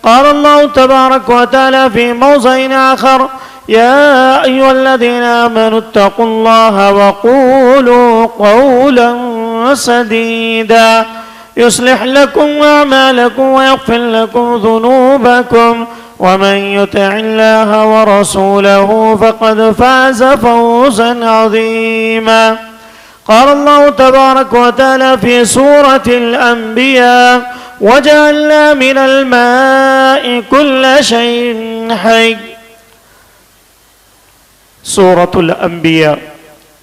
قال الله تبارك وتعالى في موضع آخر: يا أيها الذين آمنوا اتقوا الله وقولوا قولا سديدا يصلح لكم أعمالكم ويغفر لكم ذنوبكم ومن يطع الله ورسوله فقد فاز فوزا عظيما. قال الله تبارك وتعالى في سورة الأنبياء: وجعلنا من الماء كل شيء حي. سورة الانبیاء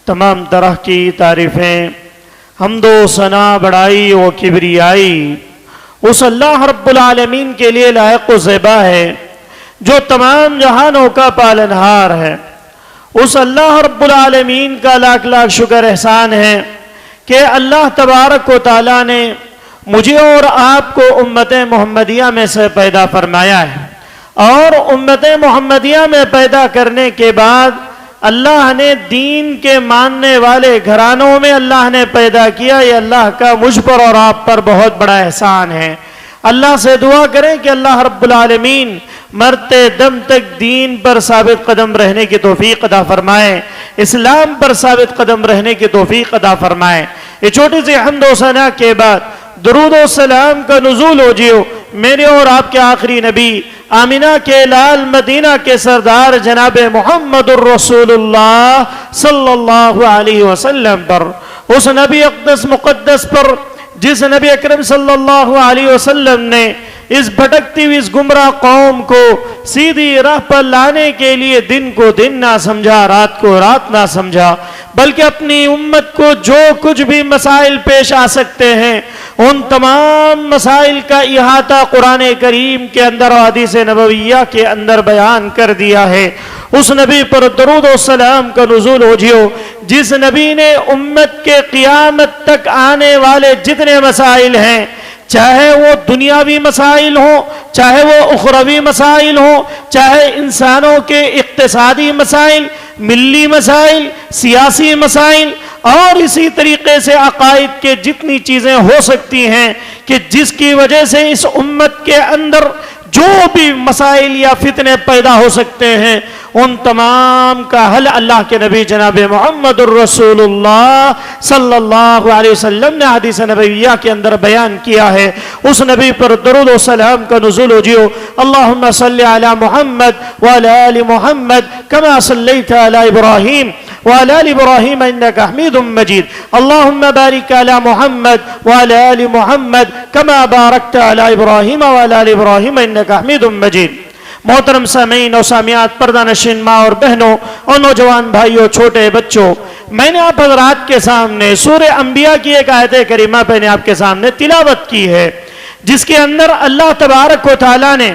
تمام طرح کی تعریفیں، حمد و ثنا، بڑائی و کبریائی اس اللہ رب العالمین کے لیے لائق و زیبا ہے جو تمام جہانوں کا پالنہار ہے۔ اس اللہ رب العالمین کا لاکھ لاکھ شکر احسان ہے کہ اللہ تبارک و تعالیٰ نے مجھے اور آپ کو امت محمدیہ میں سے پیدا فرمایا ہے، اور امت محمدیہ میں پیدا کرنے کے بعد اللہ نے دین کے ماننے والے گھرانوں میں اللہ نے پیدا کیا۔ یہ اللہ کا مجھ پر اور آپ پر بہت بڑا احسان ہے۔ اللہ سے دعا کریں کہ اللہ رب العالمین مرتے دم تک دین پر ثابت قدم رہنے کی توفیق عطا فرمائے، اسلام پر ثابت قدم رہنے کی توفیق عطا فرمائے۔ یہ چھوٹی سی حمد و ثنا کے بعد درود و سلام کا نزول ہو جیو میرے اور آپ کے آخری نبی، آمینہ کے لال، مدینہ کے سردار جناب محمد الرسول اللہ صلی اللہ علیہ وسلم پر، اس نبی اقدس مقدس پر جس نبی اکرم صلی اللہ علیہ وسلم نے اس بھٹکتی ہوئی اس گمراہ قوم کو سیدھی راہ پر لانے کے لیے دن کو دن نہ سمجھا، رات کو رات نہ سمجھا، بلکہ اپنی امت کو جو کچھ بھی مسائل پیش آ سکتے ہیں ان تمام مسائل کا احاطہ قرآن کریم کے اندر اور حدیث نبویہ کے اندر بیان کر دیا ہے۔ اس نبی پر درود و سلام کا نزول ہو جیو جس نبی نے امت کے قیامت تک آنے والے جتنے مسائل ہیں، چاہے وہ دنیاوی مسائل ہوں، چاہے وہ اخروی مسائل ہوں، چاہے انسانوں کے اقتصادی مسائل، ملی مسائل، سیاسی مسائل، اور اسی طریقے سے عقائد کے جتنی چیزیں ہو سکتی ہیں کہ جس کی وجہ سے اس امت کے اندر جو بھی مسائل یا فتنے پیدا ہو سکتے ہیں ان تمام کا حل اللہ کے نبی جناب محمد الرسول اللہ صلی اللہ علیہ وسلم نے حدیث نبویہ کے اندر بیان کیا ہے۔ اس نبی پر درود و سلام کا نزول ہو جیو۔ اللہم صلی علی محمد وعلی آل محمد کما صلیت علی ابراہیم وعلی آل ابراہیم انک حمید مجید۔ اللہم بارک علی محمد وعلی آل محمد کما بارکت علی ابراہیم وعلی آل ابراہیم انک حمید مجید۔ محترم سامعین اور سامعات، پردہ نشین ماں اور بہنوں اور نوجوان بھائیوں، چھوٹے بچوں، میں نے آپ حضرات کے سامنے سورہ انبیاء کی ایک آیت کریمہ پہ نے آپ کے سامنے تلاوت کی ہے، جس کے اندر اللہ تبارک و تعالیٰ نے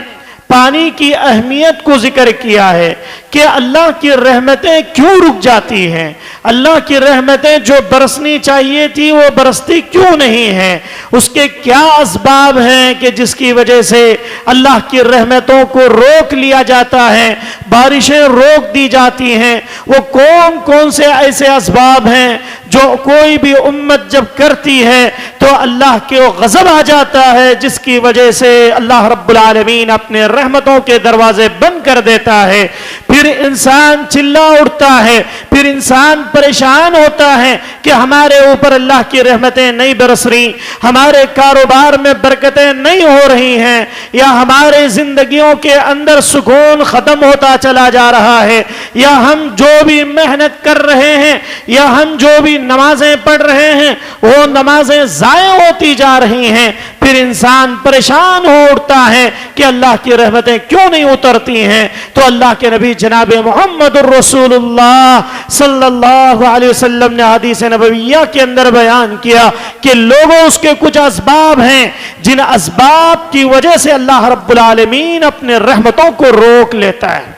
پانی کی اہمیت کو ذکر کیا ہے کہ اللہ کی رحمتیں کیوں رک جاتی ہیں، اللہ کی رحمتیں جو برسنی چاہیے تھی وہ برستی کیوں نہیں ہیں، اس کے کیا اسباب ہیں کہ جس کی وجہ سے اللہ کی رحمتوں کو روک لیا جاتا ہے، بارشیں روک دی جاتی ہیں، وہ کون کون سے ایسے اسباب ہیں جو کوئی بھی امت جب کرتی ہے تو اللہ کے غضب آ جاتا ہے، جس کی وجہ سے اللہ رب العالمین اپنے رحمتوں کے دروازے بند کر دیتا ہے۔ پھر انسان چلا اٹھتا ہے، پھر انسان پریشان ہوتا ہے کہ ہمارے اوپر اللہ کی رحمتیں نہیں برس رہی، ہمارے کاروبار میں برکتیں نہیں ہو رہی ہیں، یا ہمارے زندگیوں کے اندر سکون ختم ہوتا چلا جا رہا ہے، یا ہم جو بھی محنت کر رہے ہیں، یا ہم جو بھی نمازیں پڑھ رہے ہیں وہ نمازیں ضائع ہوتی جا رہی ہیں۔ پھر انسان پریشان ہو اٹھتا ہے کہ اللہ کی رحمتیں کیوں نہیں اترتی ہیں، تو اللہ کے نبی جناب محمد الرسول اللہ صلی اللہ علیہ وسلم نے حدیث نبویہ کے اندر بیان کیا کہ لوگوں اس کے کچھ اسباب ہیں جن اسباب کی وجہ سے اللہ رب العالمین اپنے رحمتوں کو روک لیتا ہے۔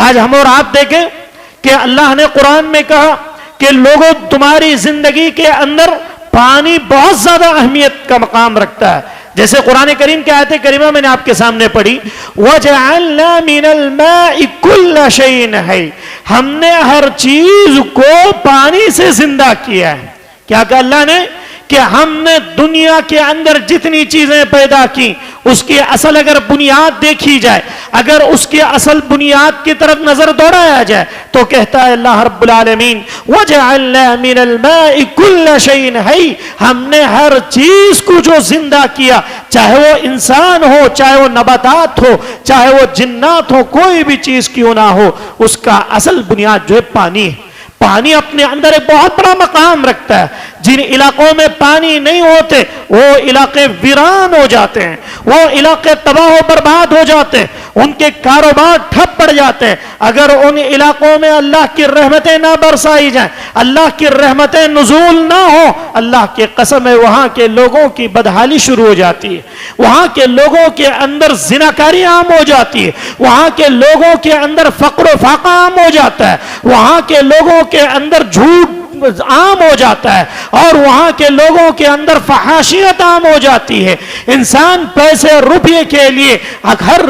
آج ہم اور آپ دیکھیں کہ اللہ نے قرآن میں کہا کہ لوگوں تمہاری زندگی کے اندر پانی بہت زیادہ اہمیت کا مقام رکھتا ہے، جیسے قرآن کریم کی آیت کریمہ میں نے آپ کے سامنے پڑھی، وَجَعَلْنَا مِنَ الْمَاءِ كُلَّ شَيْءٍ حَيٍّ، ہم نے ہر چیز کو پانی سے زندہ کیا ہے۔ کیا کہا اللہ نے؟ کہ ہم نے دنیا کے اندر جتنی چیزیں پیدا کی اس کی اصل اگر بنیاد دیکھی جائے، اگر اس کی اصل بنیاد کی طرف نظر دوڑایا جائے تو کہتا ہے اللہ رب العالمین وَجَعَلْنَا مِنَ الْمَاءِ كُلَّ شَيْءٍ حَيٍّ، ہم نے ہر چیز کو جو زندہ کیا، چاہے وہ انسان ہو، چاہے وہ نباتات ہو، چاہے وہ جنات ہو، کوئی بھی چیز کیوں نہ ہو، اس کا اصل بنیاد جو ہے پانی ہے۔ پانی اپنے اندر ایک بہت بڑا مقام رکھتا ہے۔ جن علاقوں میں پانی نہیں ہوتے وہ علاقے ویران ہو جاتے ہیں، وہ علاقے تباہ و برباد ہو جاتے ہیں، ان کے کاروبار ٹھپ پڑ جاتے ہیں۔ اگر ان علاقوں میں اللہ کی رحمتیں نہ برسائی جائیں، اللہ کی رحمتیں نزول نہ ہو، اللہ کی قسم ہے وہاں کے لوگوں کی بدحالی شروع ہو جاتی ہے، وہاں کے لوگوں کے اندر زناکاری عام ہو جاتی ہے، وہاں کے لوگوں کے اندر فقر و فاقہ عام ہو جاتا ہے، وہاں کے لوگوں کے اندر جھوٹ عام ہو جاتا ہے، اور وہاں کے لوگوں کے اندر فحاشیت عام ہو جاتی ہے۔ انسان پیسے روپے کے لیے ہر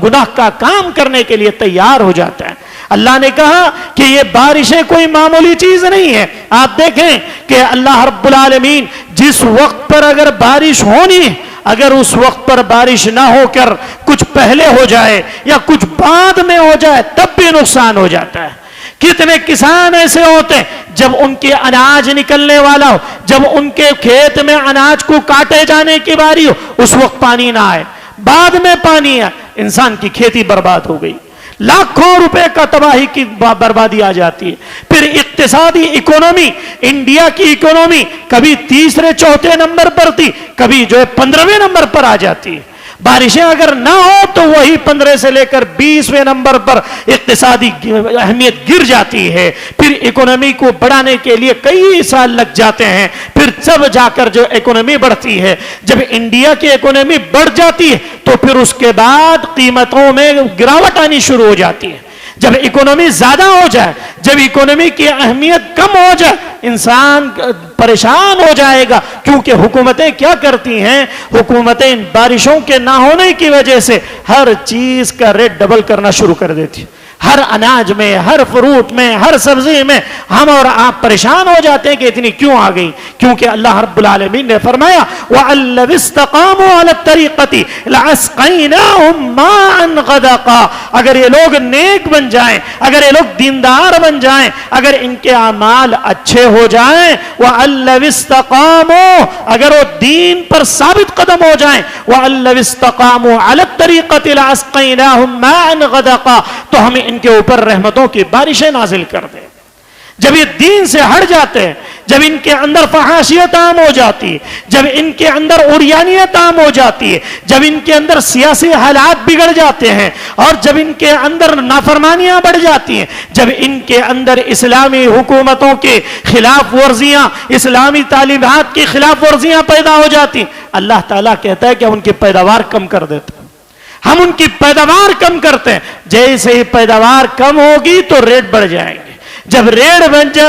گناہ کا کام کرنے کے لیے تیار ہو جاتا ہے۔ اللہ نے کہا کہ یہ بارشیں کوئی معمولی چیز نہیں ہے۔ آپ دیکھیں کہ اللہ رب العالمین جس وقت پر اگر بارش ہونی ہے، اگر اس وقت پر بارش نہ ہو کر کچھ پہلے ہو جائے یا کچھ بعد میں ہو جائے تب بھی نقصان ہو جاتا ہے۔ کتنے کسان ایسے ہوتے ہیں جب ان کے اناج نکلنے والا ہو، جب ان کے کھیت میں اناج کو کاٹے جانے کی باری ہو، اس وقت پانی نہ آئے، بعد میں پانی آئے، انسان کی کھیتی برباد ہو گئی، لاکھوں روپے کا تباہی کی بربادی آ جاتی ہے۔ پھر اقتصادی اکونومی، انڈیا کی اکونومی کبھی تیسرے چوتھے نمبر پر تھی، کبھی جو ہے 15ویں نمبر پر آ جاتی ہے۔ بارشیں اگر نہ ہو تو وہی 15 سے لے کر 20ویں نمبر پر اقتصادی اہمیت گر جاتی ہے۔ پھر اکونومی کو بڑھانے کے لیے کئی سال لگ جاتے ہیں، پھر سب جا کر جو اکونومی بڑھتی ہے۔ جب انڈیا کی اکونومی بڑھ جاتی ہے تو پھر اس کے بعد قیمتوں میں گراوٹ آنی شروع ہو جاتی ہے۔ جب اکونومی زیادہ ہو جائے، جب اکونومی کی اہمیت کم ہو جائے، انسان پریشان ہو جائے گا، کیونکہ حکومتیں کیا کرتی ہیں؟ حکومتیں بارشوں کے نہ ہونے کی وجہ سے ہر چیز کا ریٹ ڈبل کرنا شروع کر دیتی ہیں۔ ہر اناج میں، ہر فروٹ میں، ہر سبزی میں ہم اور آپ پریشان ہو جاتے ہیں کہ اتنی کیوں آ گئی؟ کیونکہ اللہ رب العالمین نے فرمایا وَأَن لَوِ اسْتَقَامُوا عَلَى الطَّرِيقَةِ لَأَسْقَيْنَاهُم مَّاءً غَدَقًا، اگر یہ لوگ نیک بن جائیں، اگر یہ لوگ دیندار بن جائیں، اگر ان کے اعمال اچھے ہو جائیں، وَأَن لَوِ اسْتَقَامُوا، اگر وہ دین پر ثابت قدم ہو جائیں، وَأَن لَوِ اسْتَقَامُوا عَلَى الطَّرِيقَةِ لَأَسْقَيْنَاهُم مَّاءً غَدَقًا، تو ہمیں ان کے اوپر رحمتوں کی بارشیں نازل کر دے۔ جب یہ دین سے ہٹ جاتے ہیں، جب ان کے اندر فحاشیت عام ہو جاتی ہے، جب ان کے اندر عریانیت عام ہو جاتی ہے، جب ان کے اندر سیاسی حالات بگڑ جاتے ہیں، اور جب ان کے اندر نافرمانیاں بڑھ جاتی ہیں، جب ان کے اندر اسلامی حکومتوں کے خلاف ورزیاں، اسلامی تعلیمات کی خلاف ورزیاں پیدا ہو جاتی ہیں، اللہ تعالیٰ کہتا ہے کہ ہم ان کی پیداوار کم کر دیتے ہیں۔ ہم ان کی پیداوار کم کرتے ہیں، جیسے ہی پیداوار کم ہوگی تو ریٹ بڑھ جائیں گے، جب ریٹ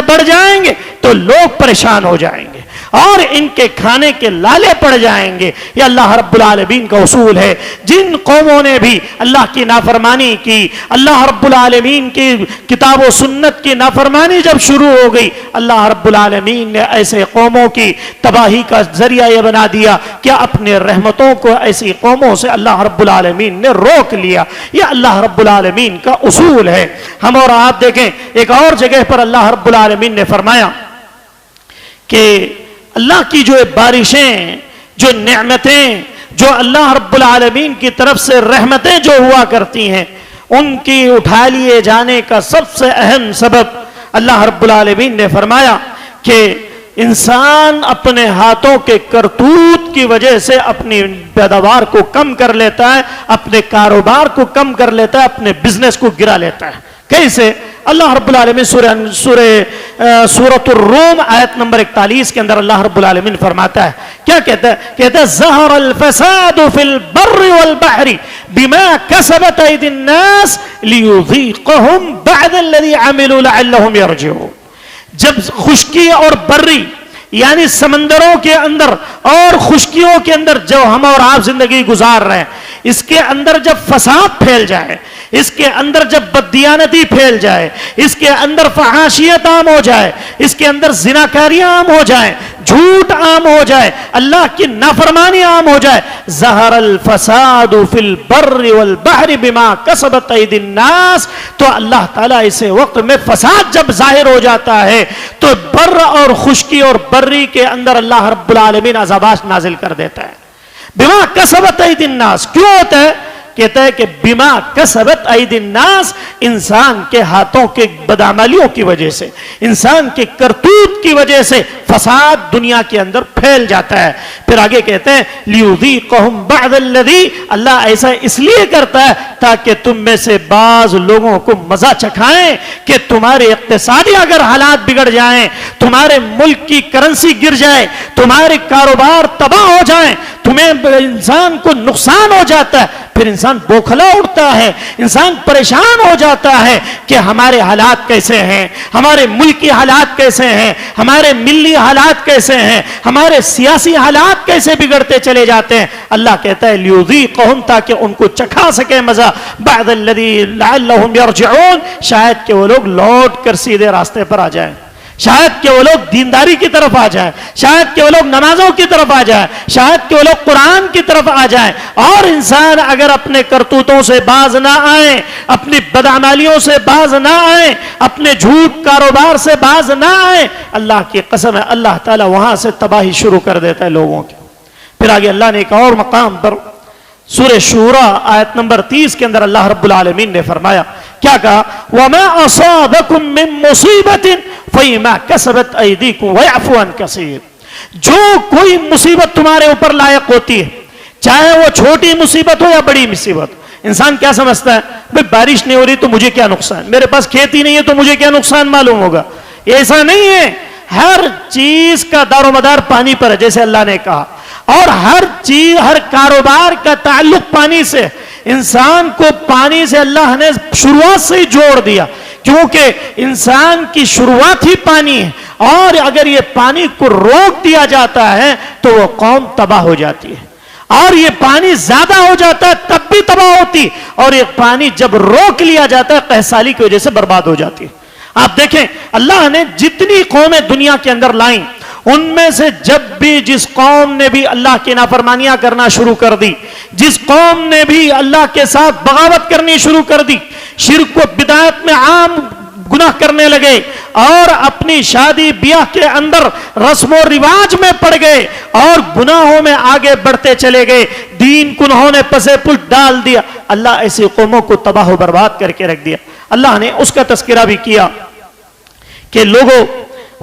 بڑھ جائیں گے تو لوگ پریشان ہو جائیں گے اور ان کے کھانے کے لالے پڑ جائیں گے۔ یہ اللہ رب العالمین کا اصول ہے۔ جن قوموں نے بھی اللہ کی نافرمانی کی، اللہ رب العالمین کی کتاب و سنت کی نافرمانی جب شروع ہو گئی، اللہ رب العالمین نے ایسے قوموں کی تباہی کا ذریعہ یہ بنا دیا کہ اپنے رحمتوں کو ایسی قوموں سے اللہ رب العالمین نے روک لیا۔ یہ اللہ رب العالمین کا اصول ہے۔ ہم اور آپ دیکھیں ایک اور جگہ پر اللہ رب العالمین نے فرمایا کہ اللہ کی جو بارشیں، جو نعمتیں، جو اللہ رب العالمین کی طرف سے رحمتیں جو ہوا کرتی ہیں، ان کی اٹھا لیے جانے کا سب سے اہم سبب اللہ رب العالمین نے فرمایا کہ انسان اپنے ہاتھوں کے کرتوت کی وجہ سے اپنی پیداوار کو کم کر لیتا ہے، اپنے کاروبار کو کم کر لیتا ہے، اپنے بزنس کو گرا لیتا ہے۔ کیسے؟ اللہ رب العالمین سورۃ الروم آیت نمبر 41 کے اندر اللہ رب العالمین فرماتا ہے، کیا کہتا ہے؟ کہتا ہے ظہر الفساد فی البر والبحر بما کسبت ایدی الناس لیذیقہم بعد الذی عملوا لعلہم یرجعون۔ جب خشکی اور بری یعنی سمندروں کے اندر اور خشکیوں کے اندر جو ہم اور آپ زندگی گزار رہے ہیں، اس کے اندر جب فساد پھیل جائے، اس کے اندر جب بددیانتی پھیل جائے، اس کے اندر فحاشیت عام ہو جائے، اس کے اندر زناکاریاں عام ہو جائیں، جھوٹ عام ہو جائے، اللہ کی نافرمانی عام ہو جائے، ظہر الفساد فی البر والبحر بما کسبت ایدی الناس، تو اللہ تعالیٰ اسے وقت میں فساد جب ظاہر ہو جاتا ہے تو بر اور خشکی اور بری کے اندر اللہ رب العالمین عذابات نازل کر دیتا ہے۔ بما کسبت ایدی الناس کیوں ہوتا ہے؟ کہتا ہے کہ بما کسبت ایدی الناس، انسان کے ہاتھوں کے بدعملیوں کی وجہ سے، انسان کے کرتوت کی وجہ سے فساد دنیا کے اندر پھیل جاتا ہے۔ پھر آگے کہتے ہیں لیذیقہم بعض الذی، اللہ ایسا اس لیے کرتا ہے تاکہ تم میں سے بعض لوگوں کو مزہ چکھائیں کہ تمہارے اقتصادی اگر حالات بگڑ جائیں، تمہارے ملک کی کرنسی گر جائے، تمہارے کاروبار تباہ ہو جائیں، تمہیں انسان کو نقصان ہو جاتا ہے، پھر انسان بوکھلا اٹھتا ہے، انسان پریشان ہو جاتا ہے کہ ہمارے حالات کیسے ہیں، ہمارے ملکی حالات کیسے ہیں، ہمارے ملی حالات کیسے ہیں، ہمارے سیاسی حالات کیسے بگڑتے چلے جاتے ہیں۔ اللہ کہتا ہے لیذیقہم، تاکہ ان کو چکھا سکے مزہ، بعد الذی لعلہم یرجعون، شاید کہ وہ لوگ لوٹ کر سیدھے راستے پر آ جائیں، شاید کہ وہ لوگ دینداری کی طرف آ جائیں، شاید کہ وہ لوگ نمازوں کی طرف آ جائیں، شاید کہ وہ لوگ قرآن کی طرف آ جائیں۔ اور انسان اگر اپنے کرتوتوں سے باز نہ آئیں، اپنی بدعمالیوں سے باز نہ آئیں، اپنے جھوٹ کاروبار سے باز نہ آئیں، اللہ کی قسم ہے اللہ تعالیٰ وہاں سے تباہی شروع کر دیتا ہے لوگوں کی۔ پھر آگے اللہ نے ایک اور مقام پر سورہ شورى آیت نمبر 30 کے اندر اللہ رب العالمین نے فرمایا، کیا کہا؟ وَمَا أَصَابَكُم مِّن مُّصِيبَةٍ فَبِمَا كَسَبَتْ أَيْدِيكُمْ وَيَعْفُو عَن كَثِيرٍ، جو کوئی مصیبت تمہارے اوپر لائق ہوتی ہے، چاہے وہ چھوٹی مصیبت ہو یا بڑی مصیبت، انسان کیا سمجھتا ہے؟ بھئی بارش نہیں ہو رہی تو مجھے کیا نقصان، میرے پاس کھیتی نہیں ہے تو مجھے کیا نقصان معلوم ہوگا۔ ایسا نہیں ہے، ہر چیز کا دار و مدار پانی پر ہے جیسے اللہ نے کہا، اور ہر چیز، ہر کاروبار کا تعلق پانی سے، انسان کو پانی سے اللہ نے شروعات سے ہی جوڑ دیا، کیونکہ انسان کی شروعات ہی پانی ہے، اور اگر یہ پانی کو روک دیا جاتا ہے تو وہ قوم تباہ ہو جاتی ہے، اور یہ پانی زیادہ ہو جاتا ہے تب بھی تباہ ہوتی، اور یہ پانی جب روک لیا جاتا ہے قحط سالی کی وجہ سے برباد ہو جاتی ہے۔ آپ دیکھیں اللہ نے جتنی قومیں دنیا کے اندر لائیں، ان میں سے جب بھی جس قوم نے بھی اللہ کی نافرمانیاں کرنا شروع کر دی، جس قوم نے بھی اللہ کے ساتھ بغاوت کرنی شروع کر دی، شرک و بدعت میں عام گناہ کرنے لگے، اور اپنی شادی بیاہ کے اندر رسم و رواج میں پڑ گئے، اور گناہوں میں آگے بڑھتے چلے گئے، دین کو انہوں نے پسے پشت ڈال دیا، اللہ ایسی قوموں کو تباہ و برباد کر کے رکھ دیا۔ اللہ نے اس کا تذکرہ بھی کیا کہ لوگوں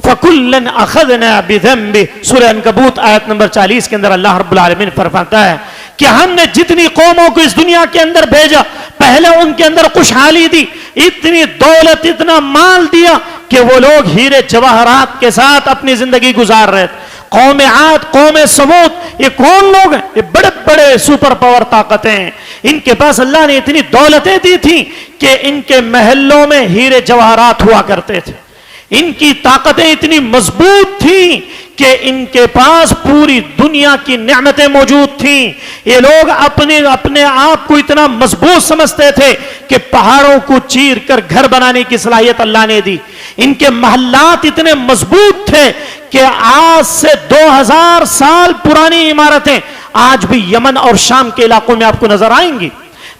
فَكُلًّا أَخَذْنَا بِذَنبِهِ، سورہ عنکبوت آیت نمبر 40 کے اندر اللہ رب العالمین فرماتا ہے کہ ہم نے جتنی قوموں کو اس دنیا کے اندر بھیجا، پہلے ان کے اندر خوشحالی دی، اتنی دولت، اتنا مال دیا کہ وہ لوگ ہیرے جواہرات کے ساتھ اپنی زندگی گزار رہے تھے۔ قوم عاد، قوم سمود، یہ کون لوگ ہیں؟ یہ بڑے بڑے سپر پاور طاقتیں ہیں، ان کے پاس اللہ نے اتنی دولتیں دی تھیں کہ ان کے محلوں میں ہیرے جواہرات ہوا کرتے تھے، ان کی طاقتیں اتنی مضبوط تھیں کہ ان کے پاس پوری دنیا کی نعمتیں موجود تھیں۔ یہ لوگ اپنے آپ کو اتنا مضبوط سمجھتے تھے کہ پہاڑوں کو چیر کر گھر بنانے کی صلاحیت اللہ نے دی۔ ان کے محلات اتنے مضبوط تھے کہ آج سے 2000 سال پرانی عمارتیں آج بھی یمن اور شام کے علاقوں میں آپ کو نظر آئیں گی۔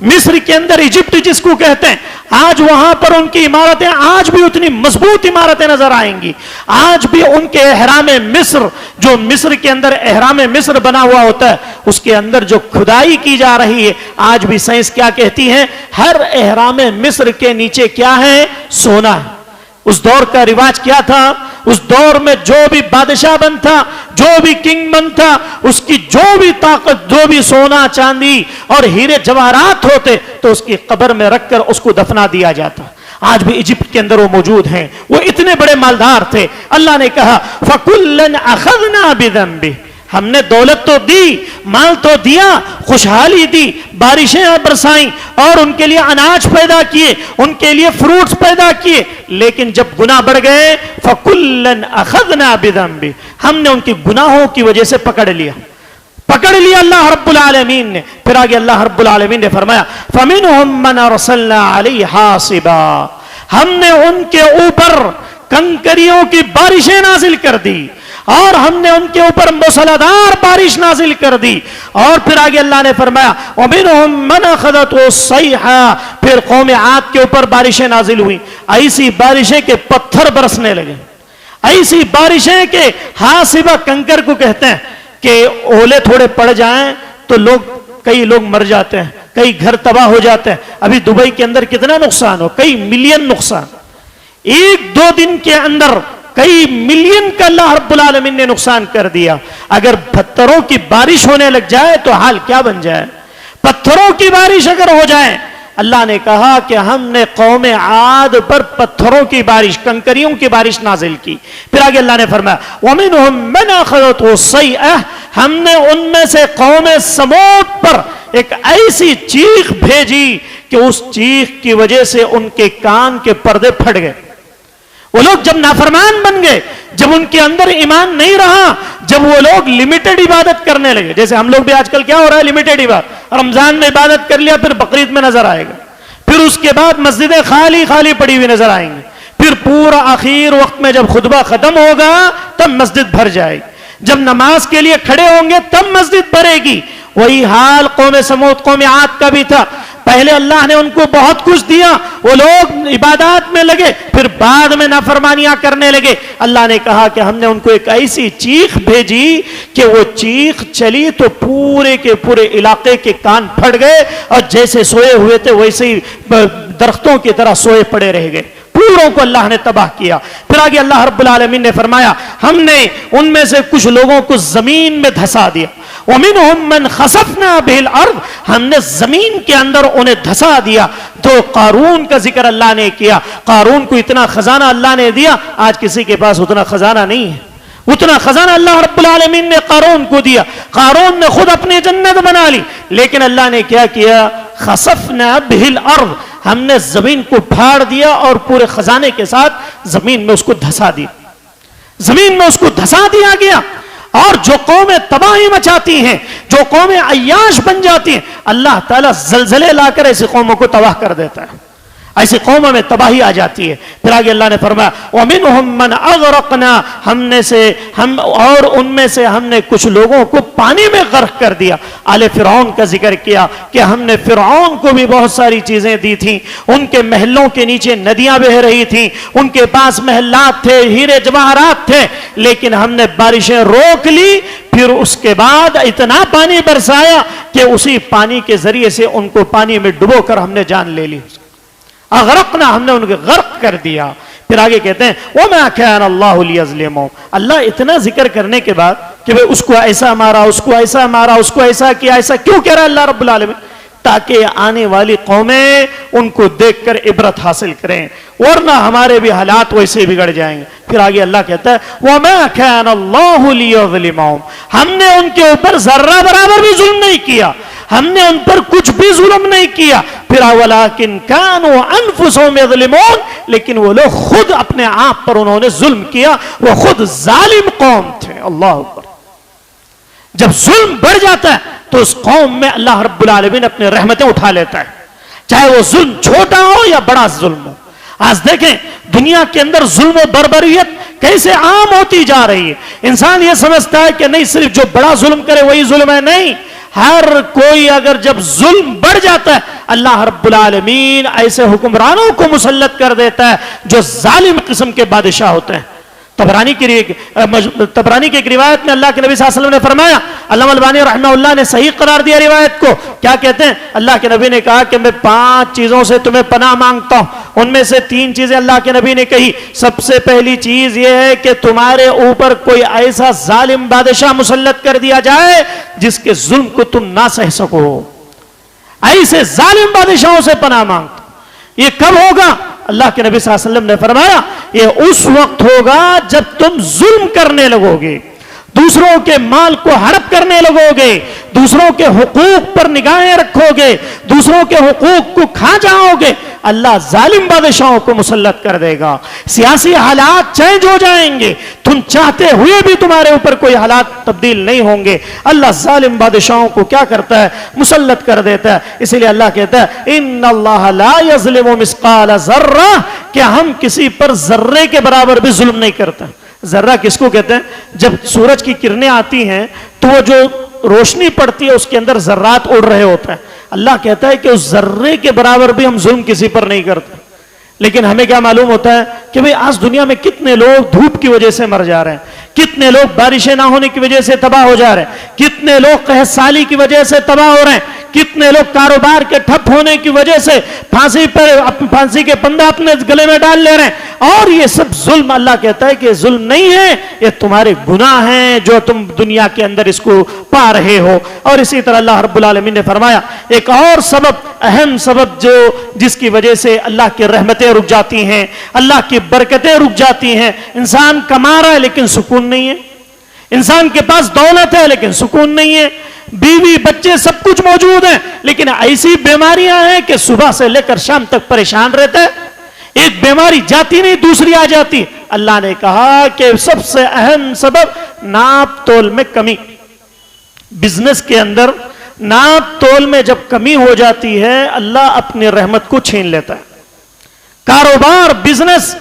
مصر کے اندر ایجپٹ جس کو کہتے ہیں، آج وہاں پر ان کی عمارتیں آج بھی اتنی مضبوط عمارتیں نظر آئیں گی۔ آج بھی ان کے احرام مصر، جو مصر کے اندر احرام مصر بنا ہوا ہوتا ہے، اس کے اندر جو کھدائی کی جا رہی ہے، آج بھی سائنس کیا کہتی ہے؟ ہر احرام مصر کے نیچے کیا ہے؟ سونا ہے۔ اس دور کا رواج کیا تھا؟ اس دور میں جو بھی بادشاہ بنتا، جو بھی کنگ بنتا، اس کی جو بھی طاقت، جو بھی سونا چاندی اور ہیرے جواہرات ہوتے تو اس کی قبر میں رکھ کر اس کو دفنا دیا جاتا۔ آج بھی ایجپٹ کے اندر وہ موجود ہیں، وہ اتنے بڑے مالدار تھے۔ اللہ نے کہا فَكُلًّا أَخَذْنَا بِذَنبِهِ، ہم نے دولت تو دی، مال تو دیا، خوشحالی دی، بارشیں برسائیں، اور ان کے لیے اناج پیدا کیے، ان کے لیے فروٹس پیدا کیے، لیکن جب گناہ بڑھ گئے فَكُلًّا أَخَذْنَا بِذَنبِهِ، ہم نے ان کی گناہوں کی وجہ سے پکڑ لیا۔ پکڑ لیا اللہ رب العالمین نے. پھر آگے اللہ رب العالمین نے فرمایا فَمِنْهُمْ مَنْ أَرْسَلْنَا عَلَيْهِ حَاصِبًا, ہم نے ان کے اوپر کنکریوں کی بارشیں نازل کر دی اور ہم نے ان کے اوپر موسلادھار بارش نازل کر دی. اور پھر آگے اللہ نے فرمایا وَمِنْهُمْ مَنْ أَخَذَتْهُ الصَّيْحَةُ, پھر قوم عاد کے اوپر بارشیں نازل ہوئی, ایسی بارشیں کہ پتھر برسنے لگے, ایسی بارشیں کہ حاصبہ کنکر کو کہتے ہیں کہ اولے تھوڑے پڑ جائیں تو کئی لوگ مر جاتے ہیں, کئی گھر تباہ ہو جاتے ہیں. ابھی دبئی کے اندر کتنا نقصان ہو, کئی ملین نقصان, ایک دو دن کے اندر کئی ملین کا اللہ رب العالمین نے نقصان کر دیا. اگر پتھروں کی بارش ہونے لگ جائے تو حال کیا بن جائے. پتھروں کی بارش اگر ہو جائے, اللہ نے کہا کہ ہم نے قوم عاد پر پتھروں کی بارش, کنکریوں کی بارش نازل کی. پھر آگے اللہ نے فرمایا وَمِنْهُمْ مَنْ أَخَذَتْهُ الصَّيْحَةُ, ہم نے ان میں سے قوم سمود پر ایک ایسی چیخ بھیجی کہ اس چیخ کی وجہ سے ان کے کان کے پردے پھٹ گئے. وہ لوگ جب نافرمان بن گئے, جب ان کے اندر ایمان نہیں رہا, جب وہ لوگ لمیٹڈ عبادت کرنے لگے, جیسے ہم لوگ بھی آج کل کیا ہو رہا ہے, لمیٹڈ عبادت, رمضان میں عبادت کر لیا پھر بقرعید میں نظر آئے گا, پھر اس کے بعد مسجدیں خالی خالی پڑی ہوئی نظر آئیں گی, پھر پورا آخر وقت میں جب خطبہ ختم ہوگا تب مسجد بھر جائے گی, جب نماز کے لیے کھڑے ہوں گے تب مسجد بھرے گی. وہی حال قوم سمود قوم عاد کا بھی تھا. پہلے اللہ نے ان کو بہت کچھ دیا, وہ لوگ عبادات میں لگے, پھر بعد میں نافرمانیاں کرنے لگے. اللہ نے کہا کہ ہم نے ان کو ایک ایسی چیخ بھیجی کہ وہ چیخ چلی تو پورے کے پورے علاقے کے کان پھٹ گئے, اور جیسے سوئے ہوئے تھے ویسے ہی درختوں کی طرح سوئے پڑے رہ گئے, پوروں کو اللہ نے تباہ کیا. پھر آگے اللہ رب العالمین نے فرمایا ہم نے ان میں سے کچھ لوگوں کو زمین میں دھسا دیا. وَمِنْهُمْ مَنْ خَسَفْنَا بِهِ الْأَرْضِ, ہم نے زمین کے اندر انہیں دھسا دیا. تو قارون کا ذکر اللہ نے کیا. قارون کو اتنا خزانہ اللہ نے دیا, آج کسی کے پاس اتنا خزانہ نہیں ہے. اتنا خزانہ اللہ رب العالمین نے قارون کو دیا. قارون نے خود اپنی جنت بنا لی, لیکن اللہ نے کیا کیا, خَسَفْنَا بِهِ الْأَرْضِ, ہم نے زمین کو پھاڑ دیا اور پورے خزانے کے ساتھ زمین میں اس کو دھسا دیا. زمین میں اس کو دھسا دیا گیا. اور جو قومیں تباہی مچاتی ہیں, جو قومیں عیاش بن جاتی ہیں, اللہ تعالیٰ زلزلے لا کر ایسی قوموں کو تباہ کر دیتا ہے, ایسی قوموں میں تباہی آ جاتی ہے. پھر آگے اللہ نے فرمایا وَمِنْهُمْ مَنْ أَغْرَقْنَا, ہم اور ان میں سے ہم نے کچھ لوگوں کو پانی میں غرق کر دیا. آل فرعون کا ذکر کیا کہ ہم نے فرعون کو بھی بہت ساری چیزیں دی تھیں, ان کے محلوں کے نیچے ندیاں بہ رہی تھیں, ان کے پاس محلات تھے, ہیرے جواہرات تھے, لیکن ہم نے بارشیں روک لی. پھر اس کے بعد اتنا پانی برسایا کہ اسی پانی کے ذریعے سے ان کو پانی میں ڈبو کر ہم نے جان لے لی. اغرقنا, ہم نے ان کو غرق کر دیا. پھر آگے کہتے ہیں وَمَا كَانَ اللَّهُ لِيَظْلِمَهُمْ, اللہ اتنا ذکر کرنے کے بعد کہ اس کو ایسا مارا, اس کو ایسا مارا, اس کو ایسا کیا, ایسا کیوں کہہ رہا ہے اللہ رب العالمین, تاکہ آنے والی قومیں ان کو دیکھ کر عبرت حاصل کریں, ورنہ ہمارے بھی حالات ویسے بگڑ جائیں گے. پھر آگے اللہ کہتا ہے وَمَا كَانَ اللَّهُ لِيَظْلِمَهُمْ, ہم نے ان کے اوپر ذرہ برابر بھی ظلم نہیں کیا, ہم نے ان پر کچھ بھی ظلم نہیں کیا. پھر وَلَٰكِنْ كَانُوا أَنفُسَهُمْ يَظْلِمُونَ, لیکن وہ لوگ خود اپنے آپ پر انہوں نے ظلم کیا, وہ خود ظالم قوم تھے. اللہ اکبر. جب ظلم بڑھ جاتا ہے تو اس قوم میں اللہ رب العالمین اپنے رحمتیں اٹھا لیتا ہے, چاہے وہ ظلم چھوٹا ہو یا بڑا ظلم ہو. آج دیکھیں دنیا کے اندر ظلم و بربریت کیسے عام ہوتی جا رہی ہے. انسان یہ سمجھتا ہے کہ نہیں صرف جو بڑا ظلم کرے وہی ظلم ہے, نہیں, ہر کوئی اگر جب ظلم بڑھ جاتا ہے اللہ رب العالمین ایسے حکمرانوں کو مسلط کر دیتا ہے جو ظالم قسم کے بادشاہ ہوتے ہیں. طبرانی کی ایک روایت میں اللہ کے نبی صلی اللہ علیہ وسلم نے فرمایا, علامہ البانی رحمہ اللہ نے صحیح قرار دیا روایت کو. کیا کہتے ہیں, اللہ کے نبی نے کہا کہ میں 5 چیزوں سے تمہیں پناہ مانگتا ہوں. ان میں سے 3 چیزیں اللہ کے نبی نے کہی. سب سے پہلی چیز یہ ہے کہ تمہارے اوپر کوئی ایسا ظالم بادشاہ مسلط کر دیا جائے جس کے ظلم کو تم نہ سہ سکو. ایسے ظالم بادشاہوں سے پناہ مانگتا. یہ کب ہوگا؟ اللہ کے نبی صلی اللہ علیہ وسلم نے فرمایا یہ اس وقت ہوگا جب تم ظلم کرنے لگو گے, دوسروں کے مال کو ہڑپ کرنے لگو گے, دوسروں کے حقوق پر نگاہیں رکھو گے، دوسروں کے حقوق کو کھا جاؤ گے، اللہ ظالم بادشاہوں کو مسلط کر دے گا، سیاسی حالات چینج ہو جائیں گے، تم چاہتے ہوئے بھی تمہارے اوپر کوئی حالات تبدیل نہیں ہوں گے، اللہ ظالم بادشاہوں کو کیا کرتا ہے؟ مسلط کر دیتا ہے۔ اسی لیے اللہ کہتا ہے ان اللہ لا یظلم مثقال ذرہ، کہ ہم کسی پر ذرے کے برابر بھی ظلم نہیں کرتے۔ ذرہ کس کو کہتے ہیں؟ جب سورج کی کرنیں آتی ہیں تو وہ جو روشنی پڑتی ہے اس کے اندر ذرات اڑ رہے ہوتے ہیں، اللہ کہتا ہے کہ اس ذرے کے برابر بھی ہم ظلم کسی پر نہیں کرتے۔ لیکن ہمیں کیا معلوم ہوتا ہے کہ بھئی آج دنیا میں کتنے لوگ دھوپ کی وجہ سے مر جا رہے ہیں، کتنے لوگ بارشیں نہ ہونے کی وجہ سے تباہ ہو جا رہے ہیں، کتنے لوگ قحط سالی کی وجہ سے تباہ ہو رہے ہیں، کتنے لوگ کاروبار کے ٹھپ ہونے کی وجہ سے پھانسی کے پندہ اپنے گلے میں ڈال لے رہے ہیں، اور یہ سب ظلم۔ اللہ کہتا ہے کہ ظلم نہیں ہے، یہ تمہارے گناہ ہیں جو تم دنیا کے اندر اس کو پا رہے ہو۔ اور اسی طرح اللہ رب العالمین نے فرمایا ایک اور سبب، اہم سبب جو جس کی وجہ سے اللہ کی رحمتیں رک جاتی ہیں، اللہ کی برکتیں رک جاتی ہیں، انسان کما رہا ہے لیکن سکون نہیں ہے، انسان کے پاس دولت ہے لیکن سکون نہیں ہے، بیوی بچے سب کچھ موجود ہیں، لیکن ایسی بیماریاں ہیں کہ صبح سے لے کر شام تک پریشان رہتا ہے، ایک بیماری جاتی نہیں دوسری آ جاتی۔ اللہ نے کہا کہ سب سے اہم سبب ناپ تول میں کمی۔ بزنس کے اندر ناپ تول میں جب کمی ہو جاتی ہے اللہ اپنی رحمت کو چھین لیتا ہے۔ کاروبار، بزنس،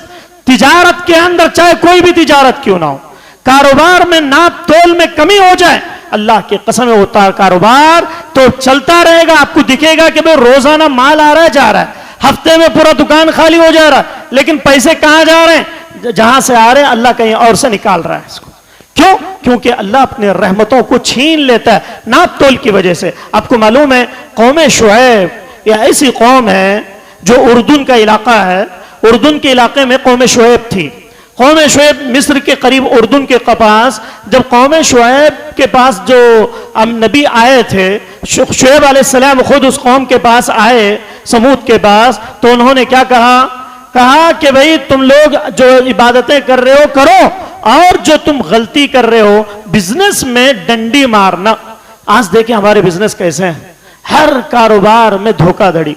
تجارت کے اندر چاہے کوئی بھی تجارت کیوں نہ ہو، کاروبار میں ناپ تول میں کمی ہو جائے، اللہ کی قسم ہوتا ہے کاروبار تو چلتا رہے گا، آپ کو دکھے گا کہ بھئی روزانہ مال آ رہا ہے جا رہا ہے، ہفتے میں پورا دکان خالی ہو جا رہا ہے، لیکن پیسے کہاں جا رہے ہیں؟ جہاں سے آ رہے ہیں اللہ کہیں اور سے نکال رہا ہے اس کو۔ کیوں؟ کیونکہ اللہ اپنے رحمتوں کو چھین لیتا ہے ناپ تول کی وجہ سے۔ آپ کو معلوم ہے قوم شعیب یہ ایسی قوم ہے جو اردن کا علاقہ ہے، اردن کے علاقے میں قوم شعیب تھی۔ قوم شعیب مصر کے قریب اردن کے پاس، جب قوم شعیب کے پاس جو نبی آئے تھے، شعیب علیہ السلام خود اس قوم کے پاس آئے، سمود کے پاس، تو انہوں نے کیا کہا کہ بھئی تم لوگ جو عبادتیں کر رہے ہو کرو، اور جو تم غلطی کر رہے ہو بزنس میں ڈنڈی مارنا۔ آج دیکھیں ہمارے بزنس کیسے ہیں، ہر کاروبار میں دھوکہ دھڑی،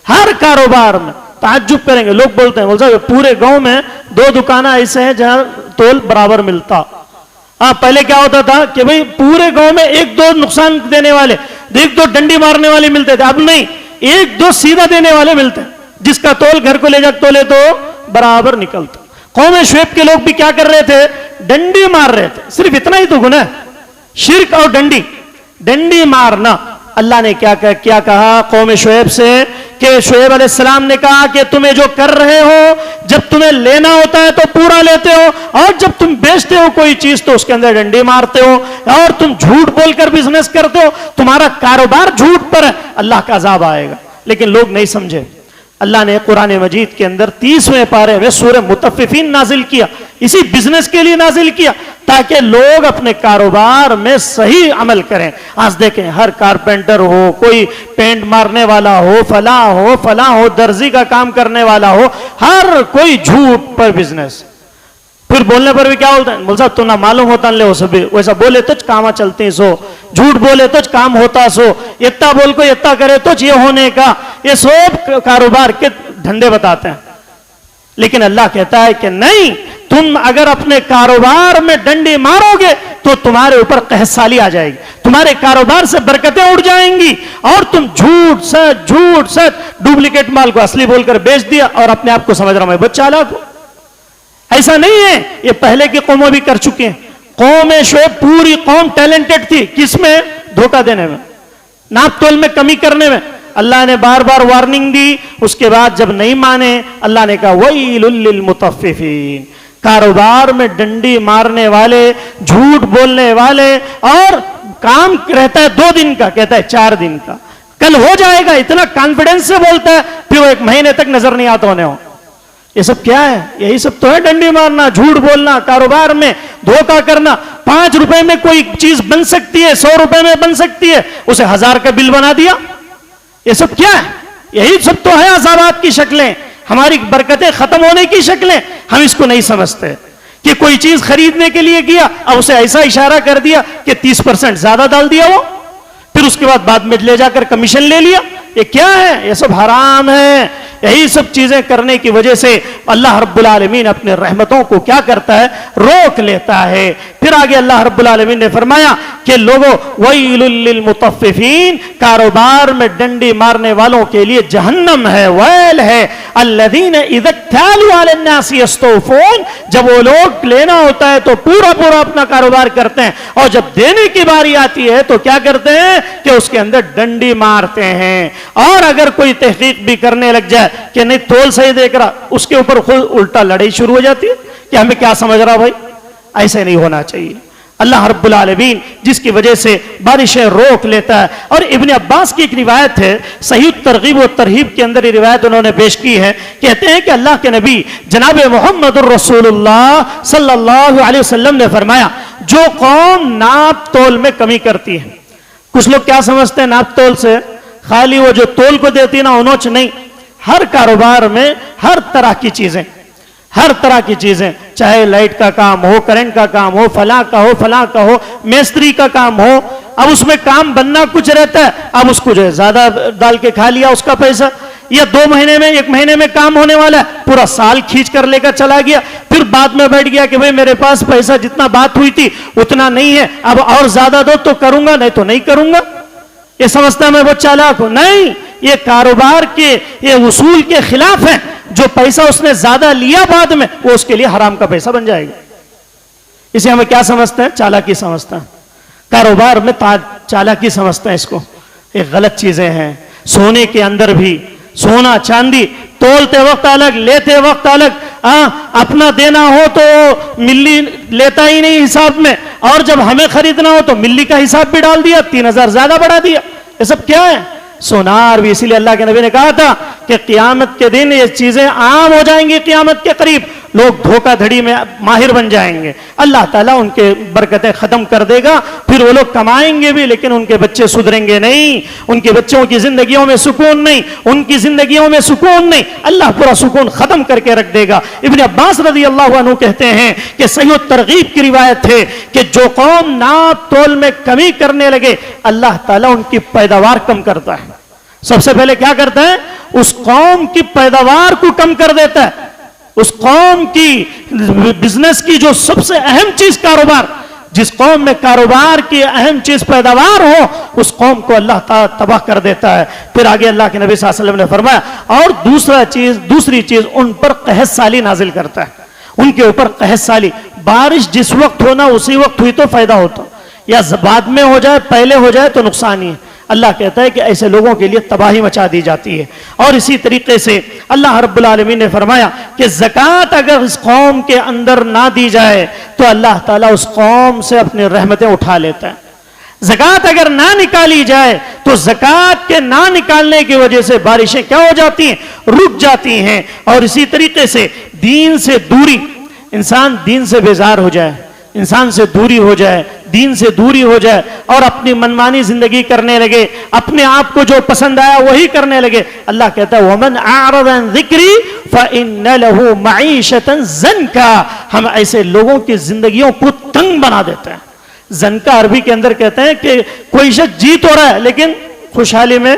ہر کاروبار میں۔ تعجب کریں گے، لوگ بولتے ہیں صاحب پورے گاؤں میں 2 دکانیں ایسے ہیں جہاں تول برابر ملتا۔ پہلے کیا ہوتا تھا کہ بھئی پورے گاؤں میں 1-2 نقصان دینے والے، 1-2 ڈنڈی مارنے والے ملتے تھے، اب نہیں، 1-2 سیدھا دینے والے ملتے ہیں، جس کا تول گھر کو لے جا تولے تو برابر نکلتا۔ قوم شعیب کے لوگ بھی کیا کر رہے تھے؟ ڈنڈی مار رہے تھے۔ صرف اتنا ہی تو گناہ ہے، شرک اور ڈنڈی مارنا۔ اللہ نے کیا کہا قوم شعیب سے کہ شعیب علیہ السلام نے کہا کہ تمہیں جو کر رہے ہو، جب تمہیں لینا ہوتا ہے تو پورا لیتے ہو، اور جب تم بیچتے ہو کوئی چیز تو اس کے اندر ڈنڈی مارتے ہو، اور تم جھوٹ بول کر بزنس کرتے ہو، تمہارا کاروبار جھوٹ پر ہے، اللہ کا عذاب آئے گا۔ لیکن لوگ نہیں سمجھے۔ اللہ نے قرآن مجید کے اندر 30ویں پارے میں سورہ مطففین نازل کیا، اسی بزنس کے لیے نازل کیا تاکہ لوگ اپنے کاروبار میں صحیح عمل کریں۔ آج دیکھیں ہر کارپینٹر ہو، کوئی پینٹ مارنے والا ہو، فلاں ہو، درزی کا کام کرنے والا ہو، ہر کوئی جھوٹ پر بزنس۔ پھر بولنے پر بھی کیا بولتے ہیں؟ بول صاحب تو نہ معلوم ہوتا لے ویسا بولے تو کام چلتے سو، جھوٹ بولے تو کام ہوتا سو، اتنا بول کو اتنا کرے تو یہ ہونے کا، یہ سب کاروبار کے دھندے بتاتے ہیں۔ لیکن اللہ کہتا ہے کہ نہیں، تم اگر اپنے کاروبار میں ڈنڈی مارو گے تو تمہارے اوپر قحط سالی آ جائے گی، تمہارے کاروبار سے برکتیں اڑ جائیں گی، اور تم جھوٹ سچ ڈپلیکیٹ مال کو اصلی بول کر بیچ دیا اور اپنے آپ کو سمجھ رہا میں بہت چالاک ہوں۔ ایسا نہیں ہے، یہ پہلے کی قومیں بھی کر چکے ہیں۔ قوم شعیب پوری قوم ٹیلنٹڈ تھی، کس میں؟ دھوکہ دینے میں، ناپ تول میں کمی کرنے میں۔ اللہ نے بار بار وارننگ دی، اس کے بعد جب نہیں مانے اللہ نے کہا وَيْلٌ لِّلْمُطَفِّفِينَ، کاروبار میں ڈنڈی مارنے والے، جھوٹ بولنے والے، اور کام رہتا ہے 2 دن کا، کہتا ہے 4 دن کا، کل ہو جائے گا، اتنا کانفیڈنس سے بولتا ہے، پھر وہ 1 مہینے تک نظر نہیں آتا ہونے ہو۔ یہ سب کیا ہے؟ یہی سب تو ہے، ڈنڈی مارنا، جھوٹ بولنا، کاروبار میں دھوکہ کرنا۔ 5 روپے میں کوئی چیز بن سکتی ہے، 100 روپے میں بن سکتی ہے، اسے 1000 کا بل بنا دیا۔ یہ سب کیا ہے؟ یہی سب تو ہے عذابات کی شکلیں، ہماری برکتیں ختم ہونے کی شکلیں۔ ہم اس کو نہیں سمجھتے کہ کوئی چیز خریدنے کے لیے گیا، اب اسے ایسا اشارہ کر دیا کہ 30% زیادہ ڈال دیا، وہ اس کے بعد میں لے جا کر کمیشن لے لیا. یہ کیا ہے؟ یہ سب حرام ہے. یہی سب چیزیں کرنے کی وجہ سے اللہ رب العالمین اپنے رحمتوں کو کیا کرتا ہے؟ روک لیتا ہے. پھر آگے اللہ رب العالمین نے فرمایا کہ لوگوں ویل للمطففین، کاروبار میں ڈنڈی مارنے والوں کے لیے جہنم ہے، ویل ہے. الذین اذا اکتالوا علی الناس یستوفون، جب وہ لوگ لینا ہوتا ہے تو پورا اپنا کاروبار کرتے ہیں، اور جب دینے کی باری آتی ہے تو کیا کرتے ہیں کہ اس کے اندر ڈنڈی مارتے ہیں. اور اگر کوئی تحقیق بھی کرنے لگ جائے کہ نہیں تول صحیح دیکھ رہا، اس کے اوپر خود الٹا لڑائی شروع ہو جاتی ہے کہ ہمیں کیا سمجھ رہا بھائی. ایسے نہیں ہونا چاہیے. اللہ رب العالمین جس کی وجہ سے بارشیں روک لیتا ہے. اور ابن عباس کی ایک روایت ہے، صحیح ترغیب و ترہیب کے اندر یہ روایت انہوں نے پیش کی ہے. کہتے ہیں کہ اللہ کے نبی جناب محمد الرسول اللہ صلی اللہ علیہ وسلم نے فرمایا، جو قوم ناپ تول میں کمی کرتی ہے. کچھ لوگ کیا سمجھتے ہیں ناپ تول سے؟ خالی وہ جو تول کو دیتی نا انوچ نہیں. ہر کاروبار میں ہر طرح کی چیزیں، چاہے لائٹ کا کام ہو، کرنٹ کا کام ہو، فلاں کا ہو، میستری کا کام ہو. اب اس میں کام بننا کچھ رہتا ہے، اب اس کو جو ہے زیادہ ڈال کے کھا لیا اس کا پیسہ، یا 2 مہینے میں 1 مہینے میں کام ہونے والا ہے، پورا سال کھینچ کر لے کر چلا گیا. پھر بعد میں بیٹھ گیا کہ بھئی میرے پاس پیسہ جتنا بات ہوئی تھی اتنا نہیں ہے، اب اور زیادہ دو تو کروں گا، نہیں تو نہیں کروں گا. یہ سمجھتا ہے میں وہ چالاک ہوں. نہیں، یہ کاروبار کے یہ اصول کے خلاف ہے. جو پیسہ اس نے زیادہ لیا بعد میں وہ اس کے لیے حرام کا پیسہ بن جائے گا. اسے ہمیں کیا سمجھتے ہیں؟ چالاکی سمجھتے ہیں. کاروبار میں چالاکی سمجھتے ہیں اس کو. یہ غلط چیزیں ہیں. سونے کے اندر بھی سونا چاندی تولتے وقت الگ، لیتے وقت الگ. اپنا دینا ہو تو ملی لیتا ہی نہیں حساب میں، اور جب ہمیں خریدنا ہو تو ملی کا حساب بھی ڈال دیا، 3000 زیادہ بڑھا دیا. یہ سب کیا ہے؟ سونار بھی. اسی لیے اللہ کے نبی نے کہا تھا کہ قیامت کے دن یہ چیزیں عام ہو جائیں گی. قیامت کے قریب لوگ دھوکہ دھڑی میں ماہر بن جائیں گے. اللہ تعالیٰ ان کے برکتیں ختم کر دے گا. پھر وہ لوگ کمائیں گے بھی لیکن ان کے بچے سدھریں گے نہیں، ان کے بچوں کی زندگیوں میں سکون نہیں، ان کی زندگیوں میں سکون نہیں. اللہ پورا سکون ختم کر کے رکھ دے گا. ابن عباس رضی اللہ عنہ کہتے ہیں کہ صحیح ترغیب کی روایت ہے کہ جو قوم ناپ تول میں کمی کرنے لگے اللہ تعالیٰ ان کی پیداوار کم کرتا ہے. سب سے پہلے کیا کرتا ہے؟ اس قوم کی پیداوار کو کم کر دیتا ہے. اس قوم کی بزنس کی جو سب سے اہم چیز کاروبار، جس قوم میں کاروبار کی اہم چیز پیداوار ہو اس قوم کو اللہ تعالیٰ تباہ کر دیتا ہے. پھر آگے اللہ کے نبی صلی اللہ علیہ وسلم نے فرمایا اور دوسری چیز ان پر قحط سالی نازل کرتا ہے. ان کے اوپر قحط سالی. بارش جس وقت ہونا اسی وقت ہوئی تو فائدہ ہوتا، یا بعد میں ہو جائے پہلے ہو جائے تو نقصان ہی ہے. اللہ کہتا ہے کہ ایسے لوگوں کے لیے تباہی مچا دی جاتی ہے. اور اسی طریقے سے اللہ رب العالمین نے فرمایا کہ زکوٰۃ اگر اس قوم کے اندر نہ دی جائے تو اللہ تعالیٰ اس قوم سے اپنی رحمتیں اٹھا لیتا ہے. زکوٰۃ اگر نہ نکالی جائے تو زکوٰۃ کے نہ نکالنے کی وجہ سے بارشیں کیا ہو جاتی ہیں؟ رک جاتی ہیں. اور اسی طریقے سے دین سے دوری، انسان دین سے بیزار ہو جائے، انسان سے دوری ہو جائے، دین سے دوری ہو جائے اور اپنی منمانی زندگی کرنے لگے، اپنے آپ کو جو پسند آیا وہی کرنے لگے. اللہ کہتا ہے وَمَنْ أَعْرَضَ عَنْ ذِكْرِي فَإِنَّ لَهُ مَعِيشَةً زَنْكَا. ہم ایسے لوگوں کی زندگیوں کو تنگ بنا دیتے ہیں. زنکا عربی کے اندر کہتے ہیں کہ کوئی شخص جی تو رہا ہے لیکن خوشحالی میں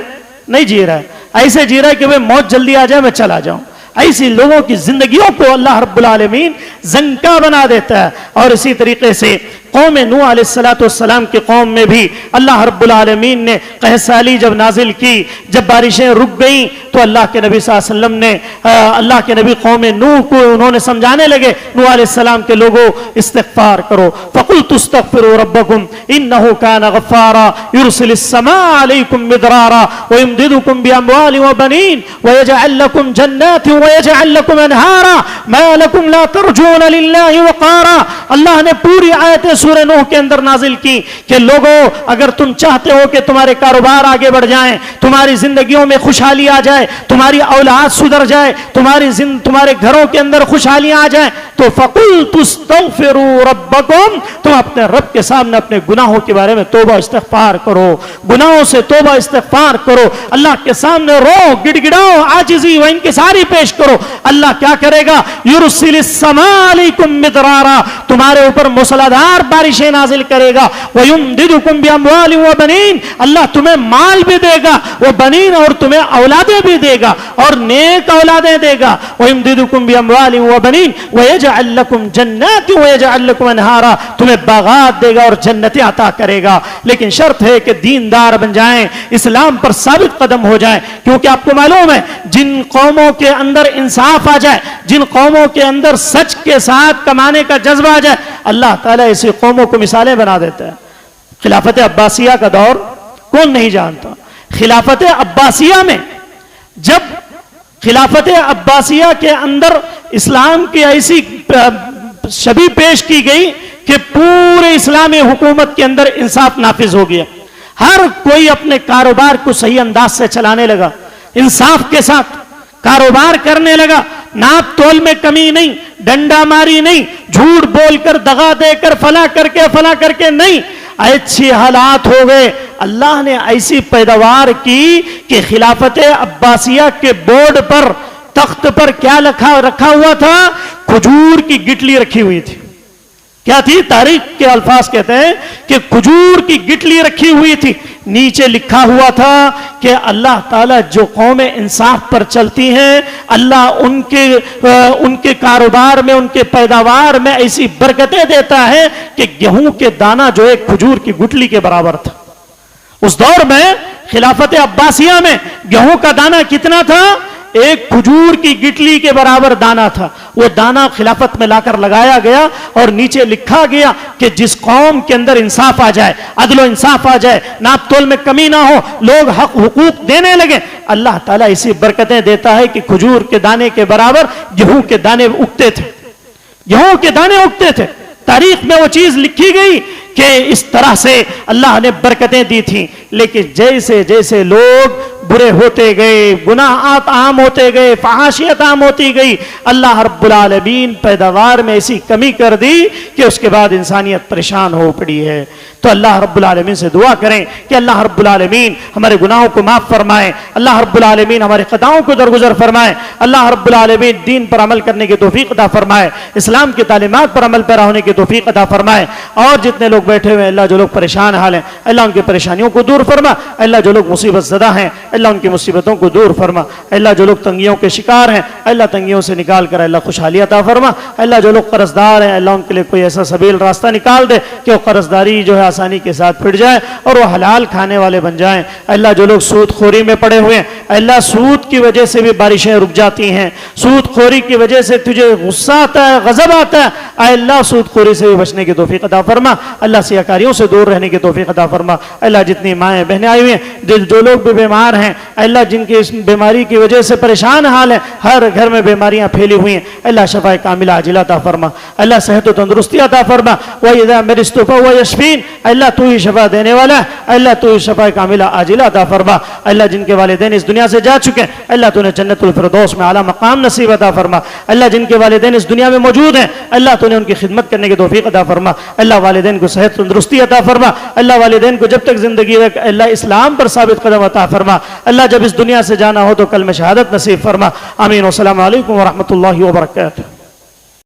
نہیں جی رہا ہے، ایسے جی رہا ہے کہ وہ موت جلدی آ جائے میں چلا جاؤں. ایسی لوگوں کی زندگیوں کو اللہ رب العالمین زنکا بنا دیتا ہے. اور اسی طریقے سے قوم نوح علیہ السلام کی قوم میں بھی اللہ رب العالمین نے قحط سالی جب نازل کی، جب بارشیں رک گئیں تو اللہ کے نبی صلی اللہ علیہ وسلم نے اللہ کے نبی قوم نوح کو انہوں نے سمجھانے لگے، نوح علیہ السلام کے لوگوں استغفار کرو. فَقُلْتُ اسْتَغْفِرُوا رَبَّكُمْ إِنَّهُ كَانَ غَفَّارًا يُرْسِلِ السَّمَاءَ عَلَيْكُمْ مِدْرَارًا وَيُمْدِدْكُمْ بِأَمْوَالٍ وَبَنِينَ وَيَجْعَلْ لَكُمْ جَنَّاتٍ وَيَجْعَلْ لَكُمْ أَنْهَارًا مَا لَكُمْ لَا تَرْجُونَ لِلَّهِ وَقَارًا. اللہ نے پوری آیتیں سورہ نوح کے اندر نازل کی کہ لوگوں اگر تم چاہتے ہو کہ تمہارے کاروبار آگے بڑھ جائیں، تمہاری زندگیوں میں خوشحالی آ جائے، تمہاری اولاد سدھر جائے، تمہارے گھروں کے اندر خوشحالیاں آ جائیں، تو فَقُلْتُ اسْتَغْفِرُوا رَبَّكُمْ، تم اپنے رب کے سامنے اپنے گناہوں کے بارے میں توبہ استغفار کرو، گناہوں سے توبہ استغفار کرو، اللہ کے سامنے رو، گڑ گڑاؤ، عاجزی و انکساری پیش کرو۔ اللہ کیا کرے گا؟ یرسل السماء علیکم مدرارا، تمہارے اوپر موسلادھار بارشیں نازل کرے گا، وَيُمْدِدُكُمْ بِأَمْوَالٍ وَبَنِينَ، اللہ تمہیں مال بھی دے گا، وہ بنین اور تمہیں اولادیں بھی دے گا اور نیک اولادیں دے گا، وَيُمْدِدُكُمْ بِأَمْوَالٍ وَبَنِينَ وَيَجْعَلْ لَكُمْ جَنَّاتٍ وَيَجْعَلْ لَكُمْ أَنْهَارًا، تمہیں باغات دے گا اور جنتیں عطا کرے گا، لیکن شرط ہے کہ دیندار بن جائیں، اسلام پر ثابت قدم ہو جائیں، کیونکہ آپ کو معلوم ہے جن قوموں کے اندر انصاف آ جائے، جن قوموں کے اندر سچ کے ساتھ کمانے کا جذبہ آ جائے، اللہ تعالیٰ ایسی قوموں کو مثالیں بنا دیتا ہے۔ خلافت عباسیہ کا دور کون نہیں جانتا؟ خلافت عباسیہ میں جب خلافت عباسیہ کے اندر اسلام کی ایسی شبیہ پیش کی گئی کہ پورے اسلامی حکومت کے اندر انصاف نافذ ہو گیا، ہر کوئی اپنے کاروبار کو صحیح انداز سے چلانے لگا، انصاف کے ساتھ کاروبار کرنے لگا، ناپ تول میں کمی نہیں، ڈنڈا ماری نہیں، جھوٹ بول کر دغا دے کر فلاں کر کے نہیں، اچھی حالات ہو گئے۔ اللہ نے ایسی پیداوار کی کہ خلافت عباسیہ کے بورڈ پر، تخت پر کیا رکھا ہوا تھا؟ کھجور کی گٹلی رکھی ہوئی تھی۔ کیا تھی؟ تاریخ کے الفاظ کہتے ہیں کہ کھجور کی گٹلی رکھی ہوئی تھی، نیچے لکھا ہوا تھا کہ اللہ تعالیٰ جو قومیں انصاف پر چلتی ہیں، اللہ ان کے کاروبار میں، ان کے پیداوار میں ایسی برکتیں دیتا ہے کہ گیہوں کے دانہ جو ایک کھجور کی گٹلی کے برابر تھا۔ اس دور میں خلافت عباسیہ میں گیہوں کا دانہ کتنا تھا؟ ایک کھجور کی گٹلی کے برابر دانہ تھا۔ وہ دانہ خلافت میں لا کر لگایا گیا اور نیچے لکھا گیا کہ جس قوم کے اندر انصاف آ جائے، عدل و انصاف آ جائے، ناپ تول میں کمی نہ ہو، لوگ حق حقوق دینے لگے، اللہ تعالیٰ اسی برکتیں دیتا ہے کہ کھجور کے دانے کے برابر گیہوں کے دانے اگتے تھے، گیہوں کے دانے اگتے تھے۔ تاریخ میں وہ چیز لکھی گئی کہ اس طرح سے اللہ نے برکتیں دی تھیں، لیکن جیسے جیسے لوگ برے ہوتے گئے، گناہات عام ہوتے گئے، فحاشیت عام ہوتی گئی، اللہ رب العالمین پیداوار میں ایسی کمی کر دی کہ اس کے بعد انسانیت پریشان ہو پڑی ہے۔ تو اللہ رب العالمین سے دعا کریں کہ اللہ رب العالمین ہمارے گناہوں کو معاف فرمائے، اللہ رب العالمین ہمارے خطاؤں کو درگزر فرمائے، اللہ رب العالمین دین پر عمل کرنے کی توفیق عطا فرمائے، اسلام کی تعلیمات پر عمل پیرا ہونے کی توفیق عطا فرمائے، اور جتنے لوگ بیٹھے ہوئے اللہ جو لوگ پریشان حال ہیں اللہ ان کی پریشانیوں کو دور فرما، اللہ جو لوگ مصیبت زدہ ہیں اللہ ان کی مصیبتوں کو دور فرما، اللہ جو لوگ تنگیوں کے شکار ہیں اللہ تنگیوں سے نکال کر اللہ خوشحالی عطا فرما، اللہ جو لوگ قرض دار ہیں اللہ ان کے لیے کوئی ایسا سبیل راستہ نکال دے کہ وہ قرض داری جو ہے آسانی کے ساتھ پھٹ جائے اور وہ حلال کھانے والے بن جائیں، اللہ جو لوگ سود خوری میں پڑے ہوئے ہیں اللہ سود کی وجہ سے بھی بارشیں رک جاتی ہیں، سود خوری کی وجہ سے تجھے غصہ آتا ہے، غضب آتا ہے، اے اللہ سود خوری سے بھی بچنے کی توفیق عطا فرما، اللہ سیاکاریوں سے دور رہنے کی توفیق عطا فرما، اللہ جتنی مائیں بہنیں آئی ہوئی ہیں جو لوگ بھی بیمار ہیں اللہ جن کی اس بیماری کی وجہ سے پریشان حال ہے، ہر گھر میں بیماریاں پھیلی ہوئی ہیں اللہ شفاء کاملہ عاجلہ عطا فرما، اللہ صحت و تندرستی عطا فرما، وَإِذَا مَرِضْتُ فَهُوَ یشفین، اللہ تو ہی شفا دینے والا ہے، اللہ تو ہی شفاء کاملہ عاجلہ عطا فرما، اللہ جن کے والدین اس دنیا سے جا چکے ہیں اللہ تو نے جنت الفردوس میں اعلیٰ مقام نصیب عطا فرما، اللہ جن کے والدین اس دنیا میں موجود ہیں اللہ تو نے ان کی خدمت کرنے کی توفیق عطا فرما، اللہ والدین کو صحت تندرستی عطا فرما، اللہ والدین کو جب تک زندگی ہے اللہ اسلام پر ثابت قدم عطا فرما، اللہ جب اس دنیا سے جانا ہو تو کلمہ شہادت نصیب فرما، آمین، والسلام علیکم ورحمۃ اللہ وبرکاتہ۔